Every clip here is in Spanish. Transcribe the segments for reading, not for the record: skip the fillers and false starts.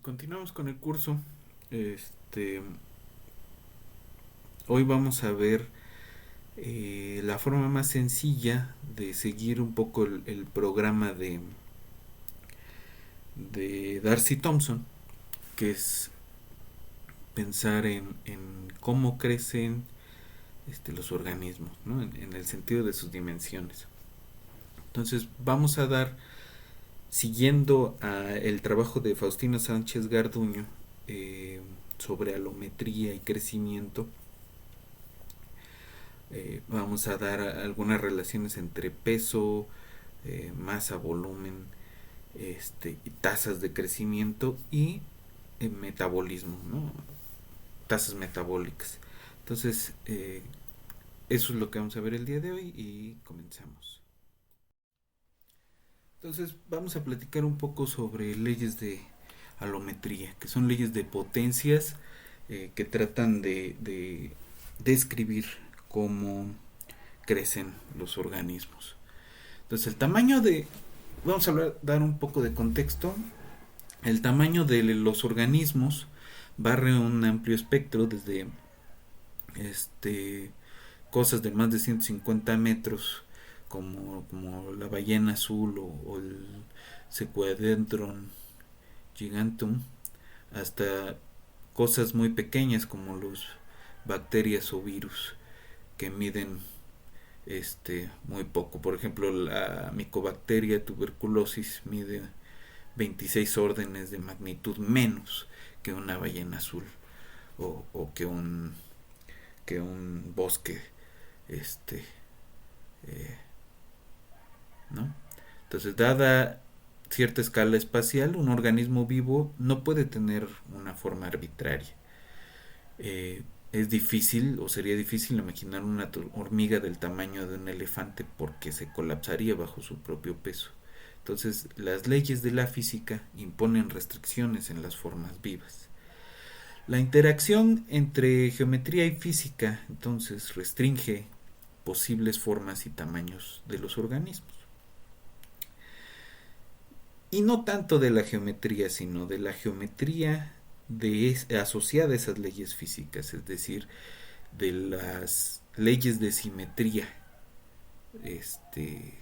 Continuamos con el curso. Este, Hoy vamos a ver la forma más sencilla de seguir un poco el programa de Darcy Thompson, que es pensar en cómo crecen los organismos, ¿no? En el sentido de sus dimensiones. Entonces vamos a dar, siguiendo el trabajo de Faustino Sánchez Garduño sobre alometría y crecimiento. Vamos a dar algunas relaciones entre peso, masa, volumen, y tasas de crecimiento y metabolismo, ¿no? Tasas metabólicas. Entonces, eso es lo que vamos a ver el día de hoy y comenzamos. Entonces, vamos a platicar un poco sobre leyes de alometría, que son leyes de potencias que tratan de describir cómo crecen los organismos. Entonces, el tamaño de... Vamos a dar un poco de contexto. El tamaño de los organismos barre un amplio espectro desde cosas de más de 150 metros como la ballena azul o el Sequoiadendron gigantum, hasta cosas muy pequeñas como los bacterias o virus que miden muy poco. Por ejemplo, la Mycobacteria tuberculosis mide 26 órdenes de magnitud menos que una ballena azul o que un bosque, este ¿no? Entonces, dada cierta escala espacial, un organismo vivo no puede tener una forma arbitraria. Es difícil o sería difícil imaginar una hormiga del tamaño de un elefante porque se colapsaría bajo su propio peso. Entonces, las leyes de la física imponen restricciones en las formas vivas. La interacción entre geometría y física, entonces, restringe posibles formas y tamaños de los organismos. Y no tanto de la geometría, sino de la geometría asociada a esas leyes físicas, es decir, de las leyes de simetría, este,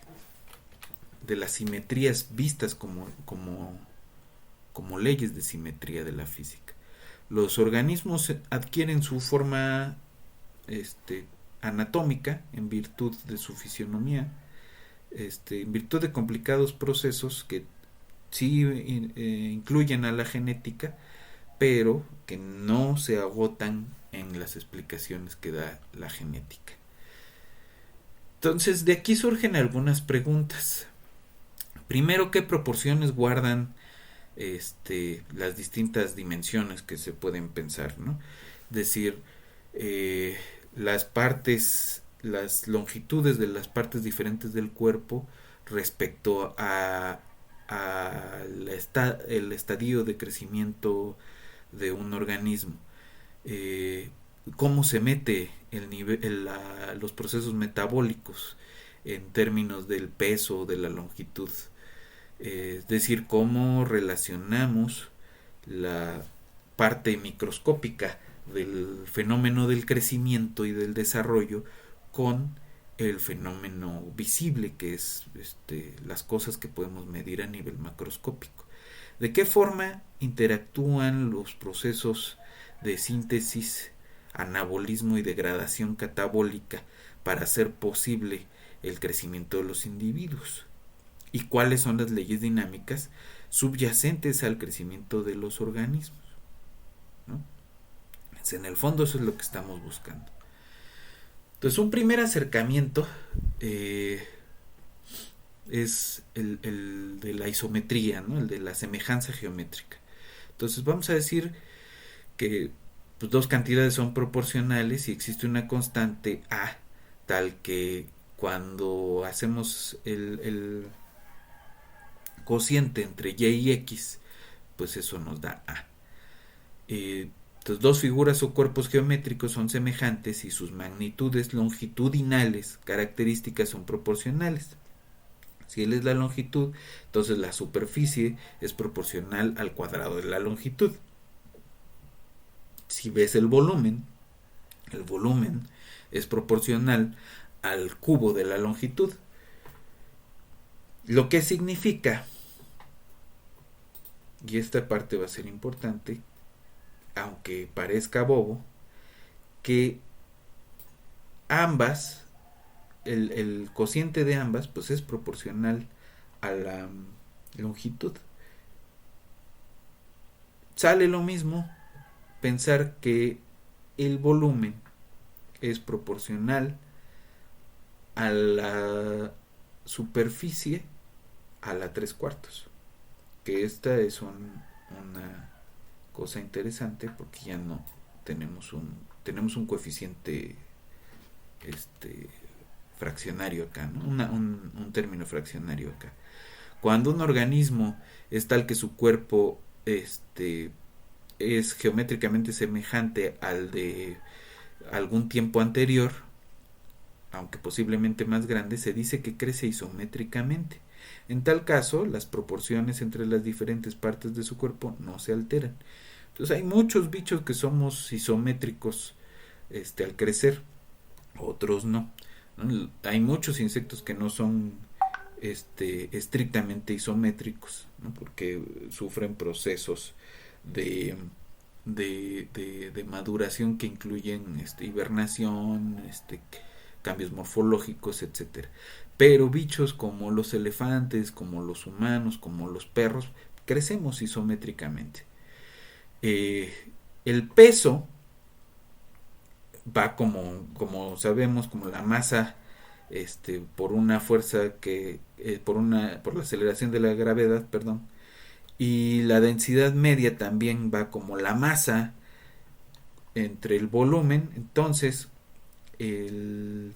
de las simetrías vistas como leyes de simetría de la física. Los organismos adquieren su forma anatómica en virtud de su fisionomía, en virtud de complicados procesos que sí incluyen a la genética, pero que no se agotan en las explicaciones que da la genética. Entonces, de aquí surgen algunas preguntas. Primero, ¿qué proporciones guardan las distintas dimensiones que se pueden pensar, ¿no? Es decir, las partes, las longitudes de las partes diferentes del cuerpo respecto el estadio de crecimiento de un organismo. Cómo se mete los procesos metabólicos en términos del peso o de la longitud. Es decir, cómo relacionamos la parte microscópica del fenómeno del crecimiento y del desarrollo con el fenómeno visible, que es las cosas que podemos medir a nivel macroscópico. ¿De qué forma interactúan los procesos de síntesis, anabolismo y degradación catabólica para hacer posible el crecimiento de los individuos? ¿Y cuáles son las leyes dinámicas subyacentes al crecimiento de los organismos? ¿No? En el fondo eso es lo que estamos buscando. Entonces, un primer acercamiento es el de la isometría, ¿no? El de la semejanza geométrica. Entonces, vamos a decir que pues, dos cantidades son proporcionales y existe una constante A, tal que cuando hacemos el cociente entre y y x, pues eso nos da A. Entonces, dos figuras o cuerpos geométricos son semejantes y sus magnitudes longitudinales características son proporcionales. Si L es la longitud, entonces la superficie es proporcional al cuadrado de la longitud. Si ves el volumen es proporcional al cubo de la longitud. Lo que significa, y esta parte va a ser importante, aunque parezca bobo, que ambas, el cociente de ambas, pues es proporcional a la longitud. Sale lo mismo pensar que el volumen es proporcional a la superficie a la 3/4, que esta es una cosa interesante porque ya no tenemos un coeficiente fraccionario acá, ¿no? Un término fraccionario acá. Cuando un organismo es tal que su cuerpo es geométricamente semejante al de algún tiempo anterior, aunque posiblemente más grande, se dice que crece isométricamente. En tal caso, las proporciones entre las diferentes partes de su cuerpo no se alteran. Entonces hay muchos bichos que somos isométricos al crecer, otros no. Hay muchos insectos que no son estrictamente isométricos, ¿no? Porque sufren procesos de maduración que incluyen hibernación, cambios morfológicos, etcétera. Pero bichos como los elefantes, como los humanos, como los perros, crecemos isométricamente. El peso va como sabemos, como la masa, por una fuerza que por la aceleración de la gravedad, perdón, y la densidad media también va como la masa entre el volumen. Entonces el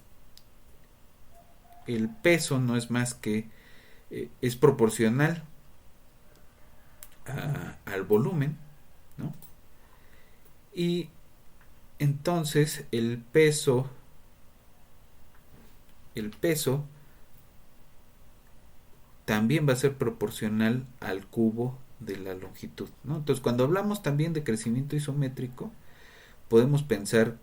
peso no es más que es proporcional al volumen, ¿no? Y entonces el peso también va a ser proporcional al cubo de la longitud, ¿no? Entonces cuando hablamos también de crecimiento isométrico, podemos pensar,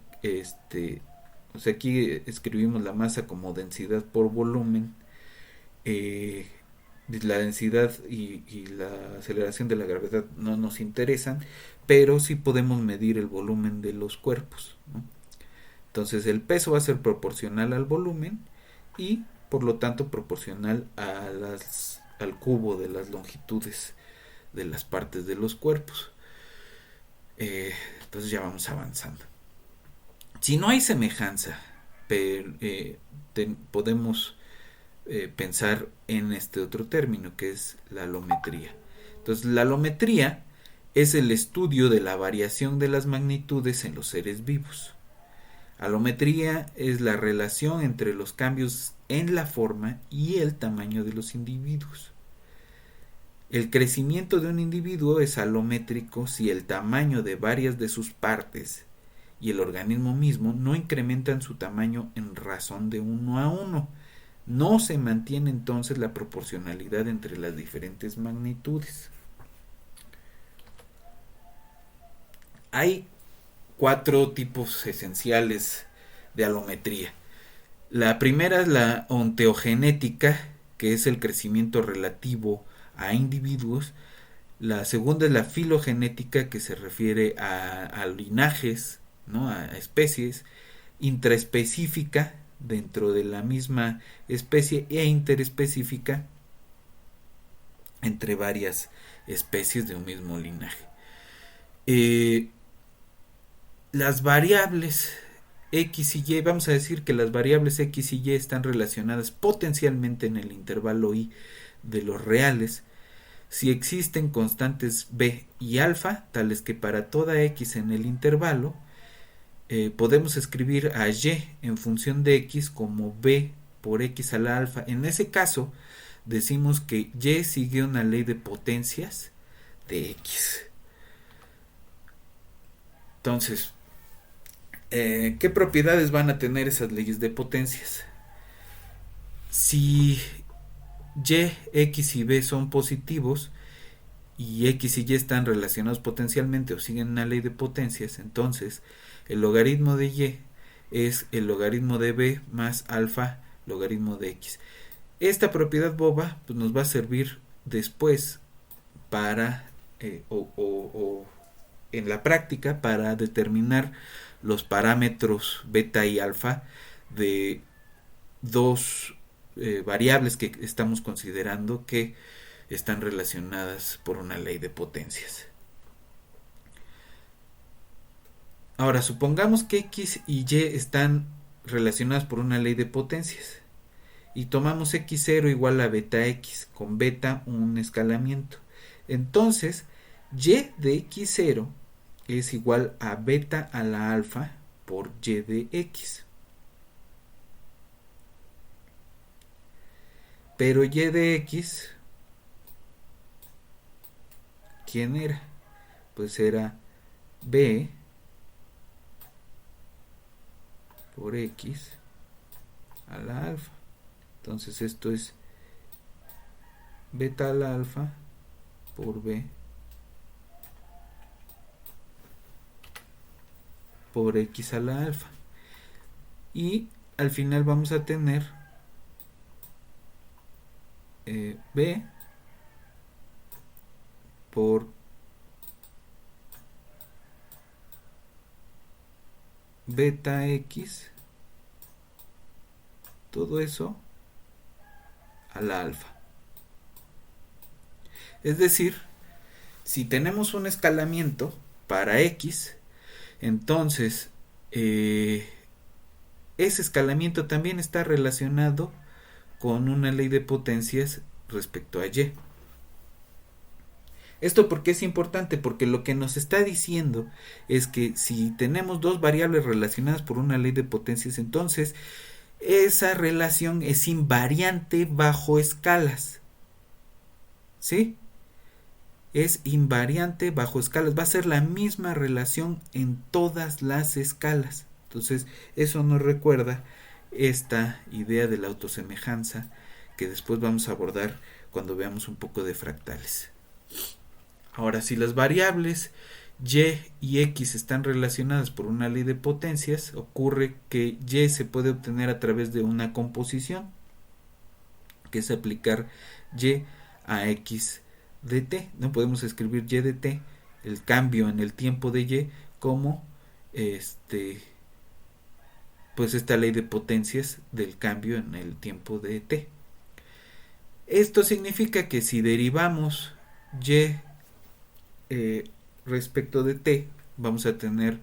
o sea, aquí escribimos la masa como densidad por volumen, la densidad y la aceleración de la gravedad no nos interesan, pero sí podemos medir el volumen de los cuerpos, ¿no? Entonces el peso va a ser proporcional al volumen y por lo tanto proporcional al cubo de las longitudes de las partes de los cuerpos. Entonces ya vamos avanzando. Si no hay semejanza, podemos pensar en este otro término que es la alometría. Entonces la alometría es el estudio de la variación de las magnitudes en los seres vivos. Alometría es la relación entre los cambios en la forma y el tamaño de los individuos. El crecimiento de un individuo es alométrico si el tamaño de varias de sus partes y el organismo mismo no incrementan su tamaño en razón de 1:1. No se mantiene entonces la proporcionalidad entre las diferentes magnitudes. Hay 4 tipos esenciales de alometría. La primera es la ontogenética, que es el crecimiento relativo a individuos. La segunda es la filogenética, que se refiere a linajes, ¿no? A especies. Intraespecífica, dentro de la misma especie, e interespecífica entre varias especies de un mismo linaje. Las variables X y Y, vamos a decir que las variables X y Y están relacionadas potencialmente en el intervalo Y de los reales si existen constantes B y alfa, tales que para toda X en el intervalo podemos escribir a Y en función de X como B por X a la alfa. En ese caso decimos que Y sigue una ley de potencias de X. Entonces, ¿qué propiedades van a tener esas leyes de potencias? Si Y, X y B son positivos y X y Y están relacionados potencialmente o siguen una ley de potencias, entonces el logaritmo de Y es el logaritmo de B más alfa logaritmo de X. Esta propiedad boba pues, nos va a servir después para o en la práctica para determinar los parámetros beta y alfa de dos variables que estamos considerando que están relacionadas por una ley de potencias. Ahora, supongamos que X y Y están relacionadas por una ley de potencias y tomamos X0 igual a beta X, con beta un escalamiento. Entonces, Y de X0 es igual a beta a la alfa por Y de X. Pero Y de X, ¿quién era? Pues era B por X a la alfa. Entonces esto es beta a la alfa por B por X a la alfa. Y al final vamos a tener B por beta X, todo eso a la alfa. Es decir, si tenemos un escalamiento para X, entonces ese escalamiento también está relacionado con una ley de potencias respecto a Y. ¿Esto por qué es importante? Porque lo que nos está diciendo es que si tenemos dos variables relacionadas por una ley de potencias, entonces esa relación es invariante bajo escalas. ¿Sí? Es invariante bajo escalas. Va a ser la misma relación en todas las escalas. Entonces, eso nos recuerda esta idea de la autosemejanza que después vamos a abordar cuando veamos un poco de fractales. Ahora, si las variables Y y X están relacionadas por una ley de potencias, ocurre que Y se puede obtener a través de una composición, que es aplicar Y a X de t. No podemos escribir Y de t, el cambio en el tiempo de Y, como pues esta ley de potencias del cambio en el tiempo de t. Esto significa que si derivamos Y respecto de t, vamos a tener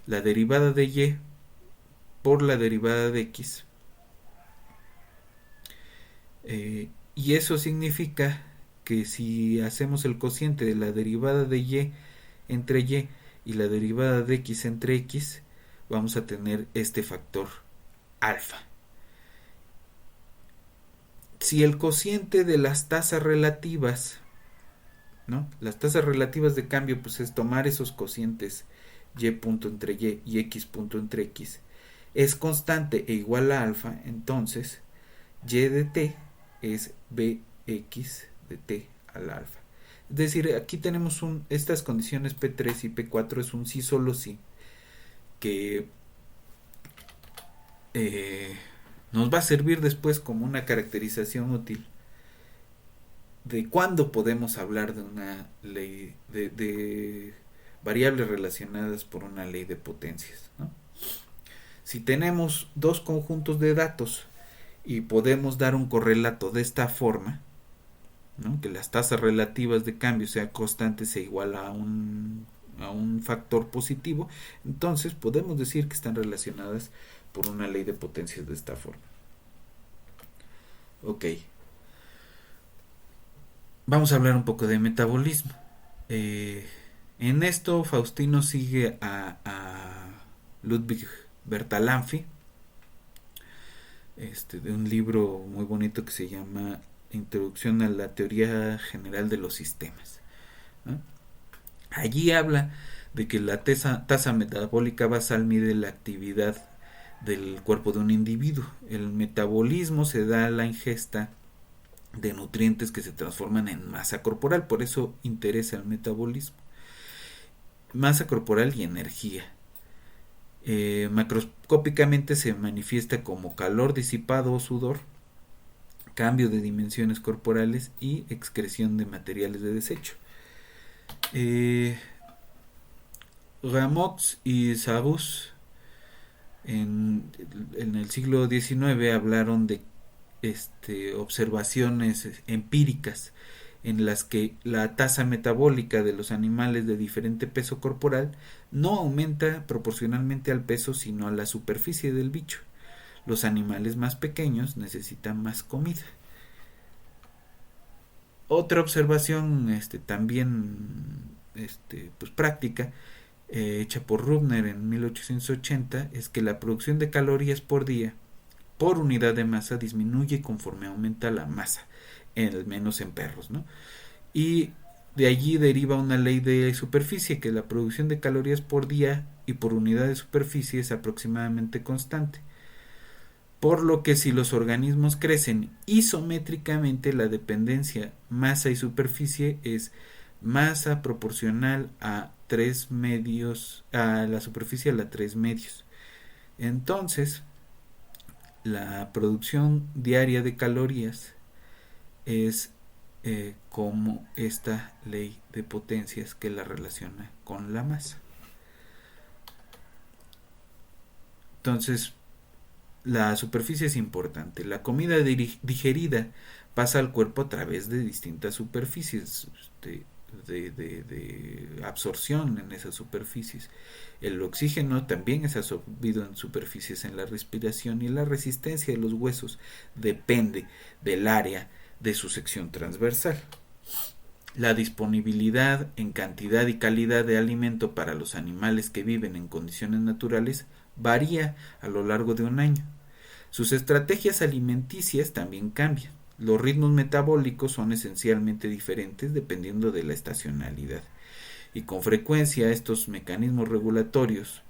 la derivada de Y por la derivada de X. Y eso significa que si hacemos el cociente de la derivada de Y entre y la derivada de X entre X, vamos a tener este factor alfa. Si el cociente de las tasas relativas, ¿no? Las tasas relativas de cambio, pues es tomar esos cocientes Y punto entre y X punto entre X, es constante e igual a alfa, entonces Y de t es Bx de t al alfa. Es decir, aquí tenemos estas condiciones P3 y P4 es un sí solo sí, que nos va a servir después como una caracterización útil de cuándo podemos hablar de una ley de variables relacionadas por una ley de potencias, ¿no? Si tenemos dos conjuntos de datos y podemos dar un correlato de esta forma, ¿no? Que las tasas relativas de cambio sean constantes e igual a un factor positivo, entonces podemos decir que están relacionadas por una ley de potencias de esta forma. Ok. Vamos a hablar un poco de metabolismo. En esto Faustino sigue a Ludwig Bertalanffy, de un libro muy bonito que se llama Introducción a la Teoría General de los Sistemas, ¿no? Allí habla de que la tasa metabólica basal mide la actividad del cuerpo de un individuo. El metabolismo se da a la ingesta de nutrientes que se transforman en masa corporal, por eso interesa el metabolismo. Masa corporal y energía. Macroscópicamente se manifiesta como calor disipado o sudor, cambio de dimensiones corporales y excreción de materiales de desecho. Ramox y Sabus en el siglo XIX hablaron de observaciones empíricas en las que la tasa metabólica de los animales de diferente peso corporal no aumenta proporcionalmente al peso sino a la superficie del bicho. Los animales más pequeños necesitan más comida. Otra observación también pues práctica, hecha por Rubner en 1880, es que la producción de calorías por día por unidad de masa disminuye conforme aumenta la masa, al menos en perros, ¿no? Y de allí deriva una ley de superficie, que la producción de calorías por día y por unidad de superficie es aproximadamente constante. Por lo que si los organismos crecen isométricamente, la dependencia masa y superficie es masa proporcional a 3 medios, a la superficie a la 3 medios. Entonces, la producción diaria de calorías es como esta ley de potencias que la relaciona con la masa. Entonces, la superficie es importante. La comida digerida pasa al cuerpo a través de distintas superficies de absorción en esas superficies. El oxígeno también es absorbido en superficies en la respiración y la resistencia de los huesos depende del área de su sección transversal. La disponibilidad en cantidad y calidad de alimento para los animales que viven en condiciones naturales varía a lo largo de un año. Sus estrategias alimenticias también cambian. Los ritmos metabólicos son esencialmente diferentes dependiendo de la estacionalidad. Y con frecuencia estos mecanismos regulatorios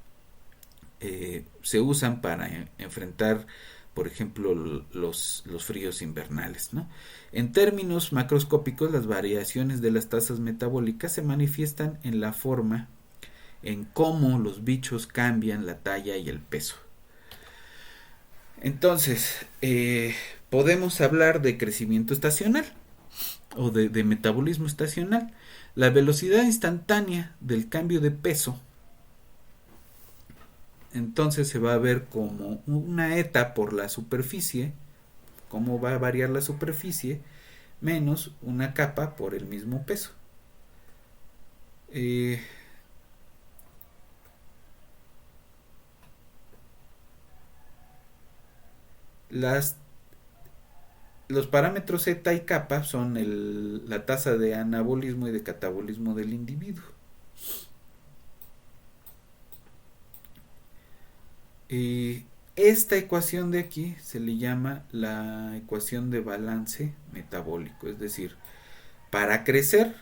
se usan para enfrentar, por ejemplo, los fríos invernales, ¿no? En términos macroscópicos, las variaciones de las tasas metabólicas se manifiestan en la forma en cómo los bichos cambian la talla y el peso. Entonces, podemos hablar de crecimiento estacional o de metabolismo estacional. La velocidad instantánea del cambio de peso, entonces se va a ver como una eta por la superficie, cómo va a variar la superficie, menos una capa por el mismo peso. Los parámetros eta y kappa son la tasa de anabolismo y de catabolismo del individuo. Esta ecuación de aquí se le llama la ecuación de balance metabólico, es decir, para crecer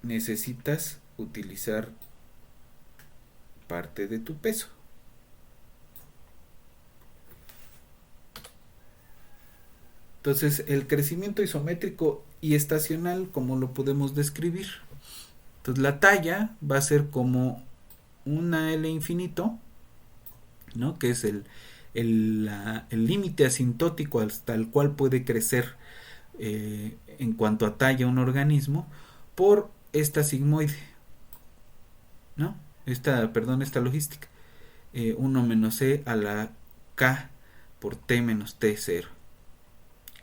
necesitas utilizar parte de tu peso. Entonces, el crecimiento isométrico y estacional, ¿cómo lo podemos describir? Entonces, la talla va a ser como una L infinito, ¿no? Que es el límite asintótico hasta el cual puede crecer en cuanto a talla un organismo, por esta sigmoide, ¿no? Esta logística. 1 menos C a la K por T menos T0.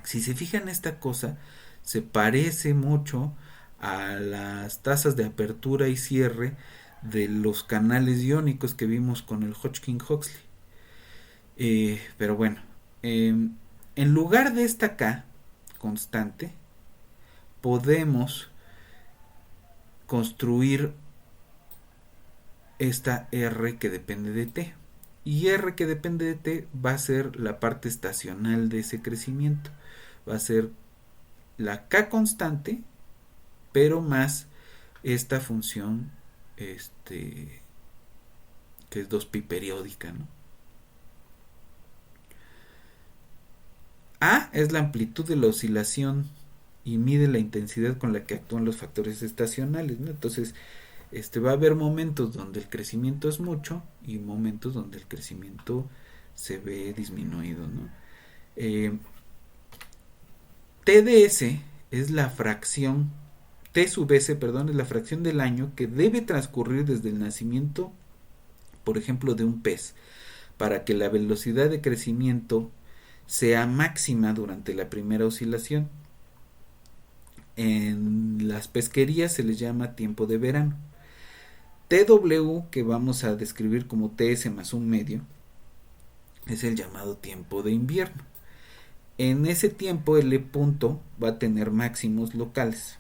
Si se fijan, esta cosa se parece mucho a las tasas de apertura y cierre de los canales iónicos que vimos con el Hodgkin-Huxley. Pero bueno, en lugar de esta K constante, podemos construir esta R que depende de T. Y R que depende de T va a ser la parte estacional de ese crecimiento. Va a ser la K constante, pero más esta función que que es 2pi periódica, ¿no? A es la amplitud de la oscilación y mide la intensidad con la que actúan los factores estacionales, ¿no? Entonces, va a haber momentos donde el crecimiento es mucho y momentos donde el crecimiento se ve disminuido, ¿no? TDS es la fracción, T sub S, perdón, es la fracción del año que debe transcurrir desde el nacimiento, por ejemplo, de un pez, para que la velocidad de crecimiento sea máxima durante la primera oscilación. En las pesquerías se les llama tiempo de verano. TW, que vamos a describir como TS más un medio, es el llamado tiempo de invierno. En ese tiempo L punto va a tener máximos locales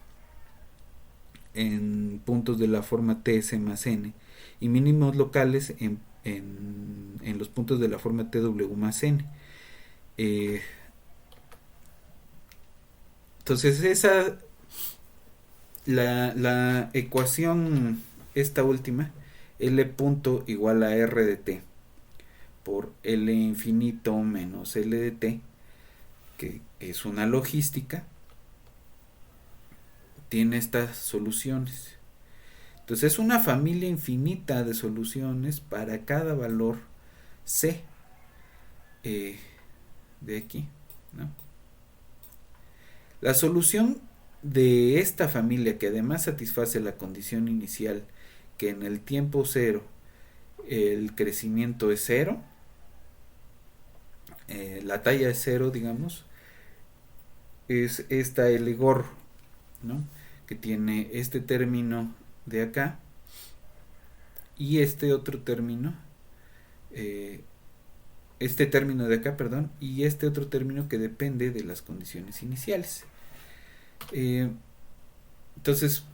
en puntos de la forma TS más N y mínimos locales en los puntos de la forma TW más N. Entonces la ecuación, esta última, L punto igual a R de T por L infinito menos L de T, que es una logística, tiene estas soluciones. Entonces es una familia infinita de soluciones para cada valor C de aquí, ¿no? La solución de esta familia, que además satisface la condición inicial, que en el tiempo cero el crecimiento es cero, la talla es cero, digamos, es esta L gorro, ¿no? Que tiene este término de acá y este otro término, este término de acá, perdón, y este otro término que depende de las condiciones iniciales. Entonces,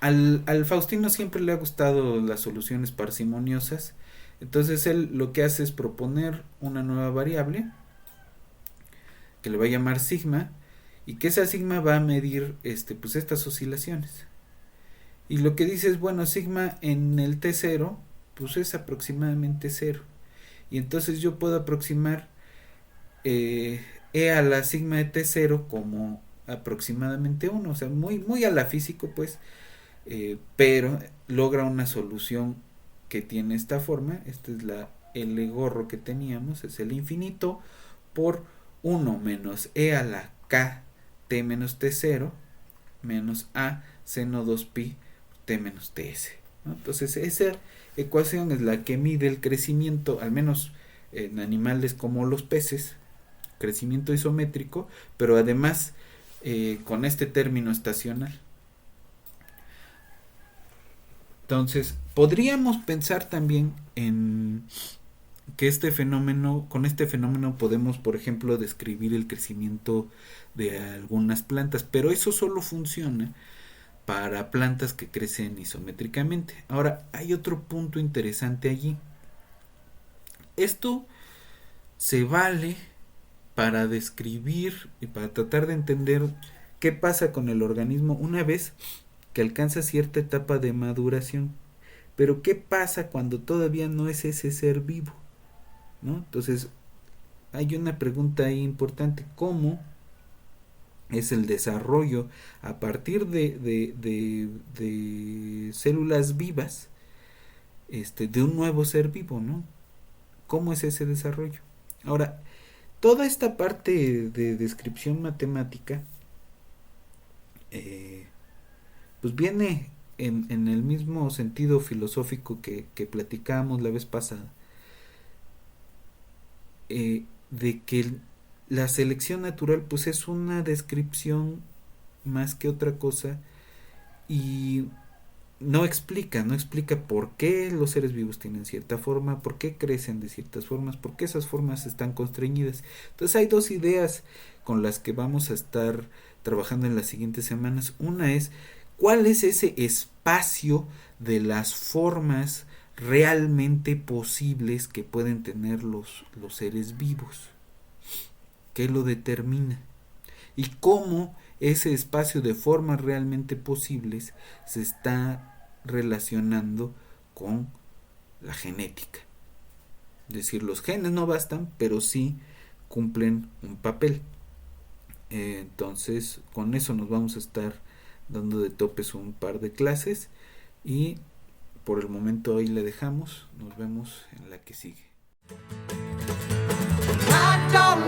al Faustino siempre le ha gustado las soluciones parsimoniosas. Entonces él lo que hace es proponer una nueva variable que le va a llamar sigma, y que esa sigma va a medir pues estas oscilaciones. Y lo que dice es, bueno, sigma en el T0 pues es aproximadamente 0. Y entonces yo puedo aproximar E a la sigma de T0 como aproximadamente 1, o sea, muy a la físico, pues, pero logra una solución que tiene esta forma. Esta es la L gorro que teníamos, es el infinito por 1 menos E a la K T menos T0 menos A seno 2pi T menos TS, ¿no? Entonces esa ecuación es la que mide el crecimiento, al menos en animales como los peces, crecimiento isométrico, pero además con este término estacional. Entonces podríamos pensar también en que con este fenómeno podemos, por ejemplo, describir el crecimiento de algunas plantas, pero eso solo funciona para plantas que crecen isométricamente. Ahora, hay otro punto interesante allí. Esto se vale para describir y para tratar de entender qué pasa con el organismo una vez que alcanza cierta etapa de maduración. Pero ¿qué pasa cuando todavía no es ese ser vivo, ¿no? Entonces hay una pregunta ahí importante: ¿cómo es el desarrollo a partir de células vivas de un nuevo ser vivo, ¿no? ¿Cómo es ese desarrollo? Ahora, toda esta parte de descripción matemática pues viene en el mismo sentido filosófico que platicábamos la vez pasada, de que la selección natural pues es una descripción más que otra cosa, y no explica por qué los seres vivos tienen cierta forma, por qué crecen de ciertas formas, por qué esas formas están constreñidas. Entonces hay dos ideas con las que vamos a estar trabajando en las siguientes semanas. Una es, ¿cuál es ese espacio de las formas realmente posibles que pueden tener los seres vivos? ¿Qué lo determina? Y cómo ese espacio de formas realmente posibles se está relacionando con la genética. Es decir, los genes no bastan, pero sí cumplen un papel. Entonces, con eso nos vamos a estar dando de topes un par de clases y por el momento hoy le dejamos. Nos vemos en la que sigue. I don't